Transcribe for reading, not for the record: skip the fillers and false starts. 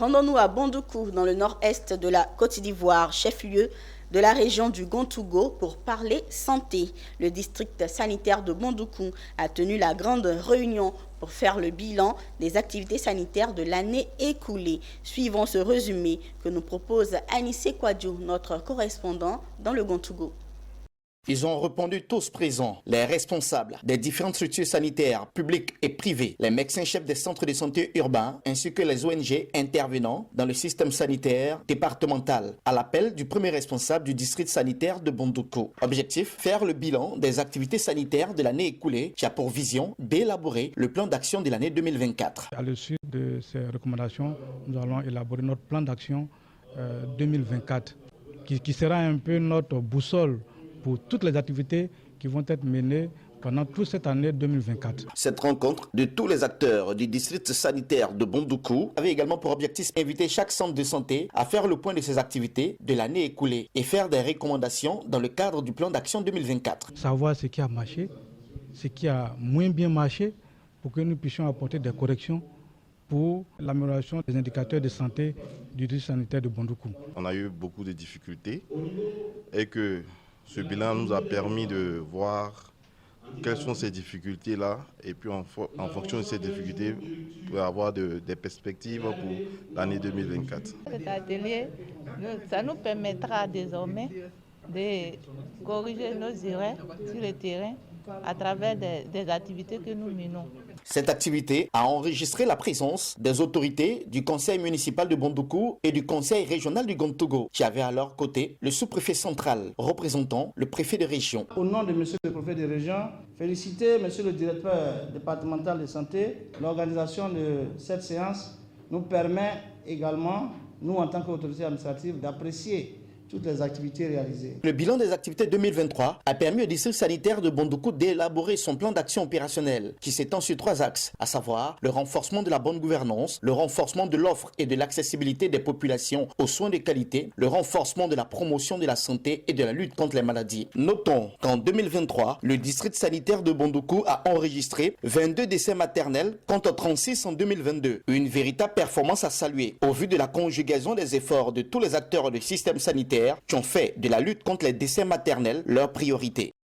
Rendons-nous à Bondoukou, dans le nord-est de la Côte d'Ivoire, chef-lieu de la région du Gontougo, pour parler santé. Le district sanitaire de Bondoukou a tenu la grande réunion pour faire le bilan des activités sanitaires de l'année écoulée. Suivons ce résumé que nous propose Anissé Kwadjo, notre correspondant dans le Gontougo. Ils ont répondu tous présents, les responsables des différentes structures sanitaires publiques et privées, les médecins-chefs des centres de santé urbains, ainsi que les ONG intervenant dans le système sanitaire départemental, à l'appel du premier responsable du district sanitaire de Bondoukou. Objectif, faire le bilan des activités sanitaires de l'année écoulée, qui a pour vision d'élaborer le plan d'action de l'année 2024. À l'issue de ces recommandations, nous allons élaborer notre plan d'action 2024, qui sera un peu notre boussole pour toutes les activités qui vont être menées pendant toute cette année 2024. Cette rencontre de tous les acteurs du district sanitaire de Bondoukou avait également pour objectif d'inviter chaque centre de santé à faire le point de ses activités de l'année écoulée et faire des recommandations dans le cadre du plan d'action 2024. Savoir ce qui a marché, ce qui a moins bien marché, pour que nous puissions apporter des corrections pour l'amélioration des indicateurs de santé du district sanitaire de Bondoukou. On a eu beaucoup de difficultés et que ce bilan nous a permis de voir quelles sont ces difficultés-là et puis en fonction de ces difficultés, pour avoir des perspectives pour l'année 2024. Cet atelier, ça nous permettra désormais de corriger nos erreurs sur le terrain à travers des activités que nous menons. Cette activité a enregistré la présence des autorités du conseil municipal de Bondoukou et du conseil régional du Gontougo, qui avaient à leur côté le sous-préfet central, représentant le préfet de région. Au nom de monsieur le préfet de région, féliciter monsieur le directeur départemental de santé. L'organisation de cette séance nous permet également, nous en tant qu'autorité administrative, d'apprécier toutes les activités réalisées. Le bilan des activités 2023 a permis au district sanitaire de Bondoukou d'élaborer son plan d'action opérationnel qui s'étend sur 3 axes, à savoir le renforcement de la bonne gouvernance, le renforcement de l'offre et de l'accessibilité des populations aux soins de qualité, le renforcement de la promotion de la santé et de la lutte contre les maladies. Notons qu'en 2023, le district sanitaire de Bondoukou a enregistré 22 décès maternels contre 36 en 2022. Une véritable performance à saluer au vu de la conjugaison des efforts de tous les acteurs du système sanitaire qui ont fait de la lutte contre les décès maternels leur priorité.